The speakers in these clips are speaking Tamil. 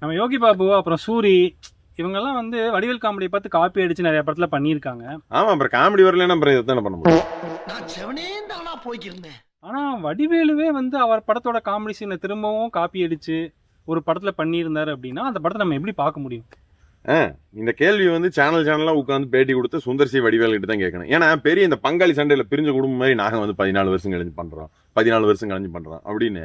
நம்ம யோகி பாபு அப்புறம் சூரி இவங்கெல்லாம் வந்து வடிவேல் காமெடியை பார்த்து காப்பி அடிச்சு நிறைய படத்துல பண்ணியிருக்காங்க. ஆமா, அப்புறம் காமெடி வரலன்னா அப்புறம் இதை பண்ண முடியும். நான் செவனேந்தானா போய்க்கிருந்தேன். ஆனா வடிவேலுவே வந்து அவர் படத்தோட காமெடி சீனை திரும்பவும் காப்பி அடிச்சு ஒரு படத்துல பண்ணியிருந்தாரு அப்படின்னா அந்த படத்தை நம்ம எப்படி பார்க்க முடியும்? இந்த கேள்வி வந்து சேனலா உட்காந்து பேட்டி கொடுத்து சுந்தர் சி வடிவேல் கிட்ட தான் கேட்கணும். ஏன்னா பெரிய இந்த பங்காளி சண்டையில பிரிஞ்ச குடும்பம் மாதிரி நாங்க வந்து 14 வருஷம் கழிஞ்சு பண்றோம் அப்படின்னு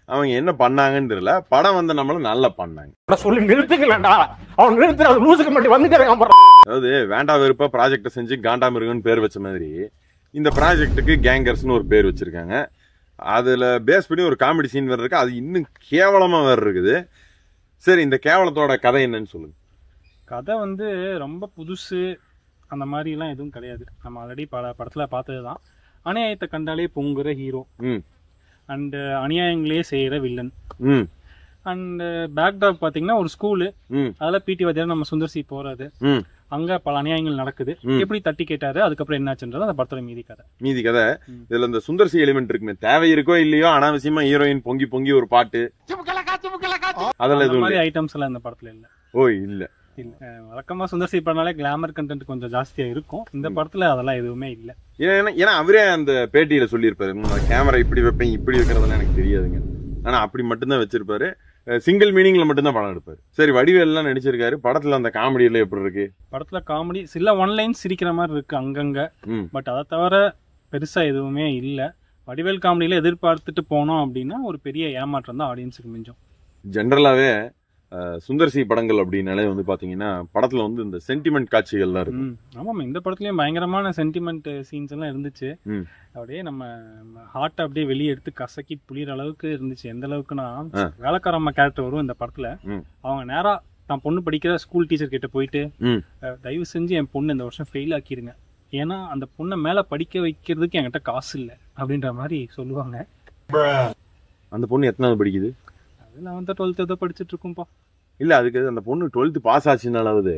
அவங்க என்ன பண்ணாங்கன்னு தெரியல. படம் வந்து நம்மள நல்லா பண்ணாங்க சொல்லி நிறுத்துக்கலடா. அவன் நிறுத்துற லூசுக்கு மட்டும் வந்துட்டாங்க. அதாவது வேண்டா வெறுப்பா ப்ராஜெக்ட செஞ்சு காண்டாமிருகன்னு பேர் வச்ச மாதிரி இந்த ப்ராஜெக்டுக்கு கேங்கர்ஸ்னு ஒரு பேர் வச்சிருக்காங்க. அதுல பேஸ் பண்ணி ஒரு காமெடி சீன் வேற இருக்கு. அது இன்னும் கேவலமா வேற இருக்குது. சரி, இந்த கேவலத்தோட கதை என்னன்னு சொல்லுங்க. கதை வந்து ரொம்ப புதுசு அந்த மாதிரி எல்லாம் எதுவும் கிடையாது. நம்ம ஆல்ரெடி பல படத்துல பார்த்ததுதான். அநியாயத்தை கண்டாலே பொங்குற ஹீரோ அண்ட் அநியாயங்களே செய்யற வில்லன் அண்ட் பேக்டாப் பாத்தீங்கன்னா ஒரு ஸ்கூலு. அதுல பிடி வாத்தியார் நம்ம சுந்தர் சி போறாரு. அங்க பல அநியாயங்கள் நடக்குது. எப்படி தட்டி கேட்டாரு, அதுக்கப்புறம் என்னாச்சுன்றது அந்த படத்தோட மீதி கதை. இதுல இந்த சுந்தர் சி எலிமெண்ட் இருக்குமே, தேவை இருக்கோ இல்லையோ அனாவசியமா ஹீரோயின் பொங்கி பொங்கி ஒரு பாட்டு, அதெல்லாம் எதுவும் ஐட்டம்ஸ் எல்லாம் இந்த படத்துல இல்ல. ஓ இல்ல. வழக்கமா சுந்தர் சி படம்னாலே கிளாமர் கண்டென்ட் கொஞ்சம் ஜாஸ்தியா இருக்கும். இந்த படத்துல அதெல்லாம் எதுவுமே இல்ல. ஏன்னா அவரே அந்த பேட்டியில சொல்லியிருப்பாரு, கேமரா இப்படி வைப்பேன் இப்படி வைக்கிறதெல்லாம் எனக்கு தெரியாதுங்க. ஆனா அப்படி மட்டும்தான் வச்சிருப்பாரு. சிங்கிள் மீனிங்ல மட்டும்தான் படம் எடுப்பாரு. சரி, வடிவேல் எல்லாம் நடிச்சிருக்காரு. படத்துல அந்த காமெடி எல்லாம் எப்படி இருக்கு? படத்துல காமெடி சில ஒன்லைன் சிரிக்கிற மாதிரி இருக்கு அங்கங்க. பட் அதை தவிர பெருசா எதுவுமே இல்ல. வடிவேல் காமெடியில எதிர்பார்த்துட்டு போனோம் அப்படின்னா ஒரு பெரிய ஏமாற்றம் தான் ஆடியன்ஸுக்கு மிஞ்சும். ஜென்ரலாவே சுந்தர் சி படங்கள் அப்படின்னாலே வந்து பாத்தீங்கன்னா படத்துல வந்து இந்த சென்டிமெண்ட் காட்சிகள் எல்லாம் இருக்கு. ஆமா, இந்த படத்துலயும் பயங்கரமான சென்டிமெண்ட் சீன்ஸ் எல்லாம் இருந்துச்சு. அப்படியே நம்ம ஹார்ட் அப்படியே வெளியே எடுத்து கசக்கி புளியற அளவுக்கு இருந்துச்சு. எந்த அளவுக்குன்னா, வேலைக்காரம்மா கேரக்டர் வரும் இந்த படத்துல. அவங்க நேரா தான் பொண்ணு படிக்கிற ஸ்கூல் டீச்சர் கிட்ட போயிட்டு, தயவு செஞ்சு என் பொண்ணு இந்த வருஷம் ஃபெயில் ஆக்கிருங்க, ஏன்னா அந்த பொண்ணை மேல படிக்க வைக்கிறதுக்கு என்கிட்ட காசு இல்லை அப்படின்ற மாதிரி சொல்லுவாங்க. அந்த பொண்ணு எத்தனாவது படிக்குது? அது 11th 12th ஏதோ படிச்சுட்டு இருக்கும்பா. இல்ல, அதுக்கு அந்த பொண்ணு 12th பாஸ் ஆச்சுனாலாவது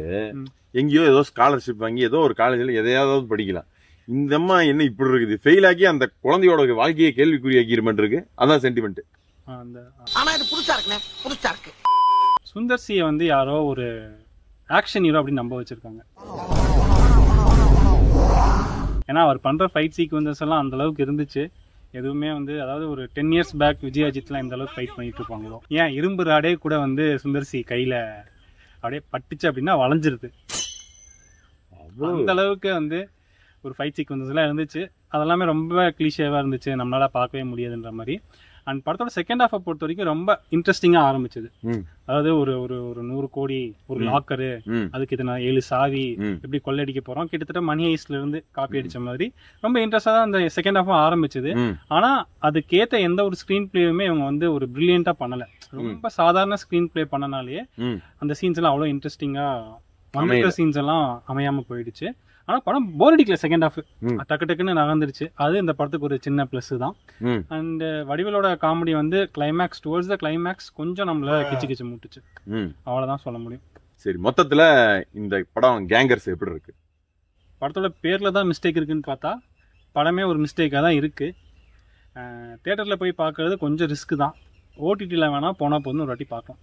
எங்கேயோ ஏதோ ஸ்காலர்ஷிப் வாங்கி ஏதோ ஒரு காலேஜ்ல எதையாவது படிக்கலாம். இந்த அம்மா என்ன இப்படி இருக்குது, ஃபெயில் ஆக்கி அந்த குழந்தையோட வாழ்க்கையை கேள்விக்குறியாக்கிற இருக்கு. அதான் சென்டிமெண்ட். சுந்தர் சியை வந்து யாரோ ஒரு ஆக்ஷன் ஹீரோ அப்படின்னு நம்ப வச்சிருக்காங்க. ஏன்னா அவர் பண்ற ஃபைட் சீக்வன்சஸ் எல்லாம் அந்த அளவுக்கு இருந்துச்சு. எதுவுமே வந்து, அதாவது ஒரு 10 years பேக் விஜய் அஜித்லாம் இந்த அளவுக்கு ஃபைட் பண்ணிட்டு இருப்பாங்களோ. ஏன் இரும்பு ராடே கூட வந்து சுந்தர் சி கையில அப்படியே பட்டுச்சு அப்படின்னா வளைஞ்சிருது. அந்த அளவுக்கு வந்து ஒரு ஃபைட் சீக்வன்சஸ் எல்லாம் இருந்துச்சு. அதெல்லாமே ரொம்ப கிளீஷேவா இருந்துச்சு, நம்மளால பார்க்கவே முடியாதுன்ற மாதிரி. அண்ட் படத்தோட செகண்ட் ஹாஃபை பொறுத்த வரைக்கும் ரொம்ப இன்ட்ரெஸ்டிங்கா ஆரம்பிச்சது. அதாவது ஒரு ஒரு ஒரு 100 கோடி ஒரு லாக்கரு, அதுக்கு இதை 7 சாவி, எப்படி கொள்ளடிக்க போறோம், கிட்டத்தட்ட மணி ஹைஸ்ட்ல இருந்து காப்பி அடிச்ச மாதிரி ரொம்ப இன்ட்ரெஸ்டா தான் அந்த செகண்ட் ஹாஃபும் ஆரம்பிச்சது. ஆனா அதுக்கேத்த எந்த ஒரு ஸ்கிரீன் பிளேயுமே இவங்க வந்து ஒரு பிரில்லியண்டா பண்ணல. ரொம்ப சாதாரண ஸ்கிரீன் பிளே பண்ணனாலேயே அந்த சீன்ஸ் எல்லாம் அவ்வளவு இன்ட்ரெஸ்டிங்கா சீன்ஸ் எல்லாம் அமையாம போயிடுச்சு. ஆனா படம் போர் அடிக்கல. செகண்ட் ஹாஃப் டக்கு டக்குன்னு நகர்ந்துருச்சு. அது இந்த படத்துக்கு ஒரு சின்ன பிளஸ் தான். அண்ட் வடிவேலோட காமெடி வந்து கிளைமேக்ஸ், டுவர்ட்ஸ் த கிளைமேக்ஸ் கொஞ்சம் நம்மள கிச்சு மூட்டுச்சு. அவ்வளவுதான் சொல்ல முடியும். சரி, மொத்தத்துல இந்த படம் கேங்கர்ஸ் எப்படி இருக்கு? படத்தோட பேர்ல தான் மிஸ்டேக் இருக்குன்னு பார்த்தா படமே ஒரு மிஸ்டேக்கா தான் இருக்கு. தியேட்டர்ல போய் பார்க்கறது கொஞ்சம் ரிஸ்க் தான். ஓடிடியில் வேணா போனா போதுன்னு ஒரு வாட்டி பார்க்கலாம்.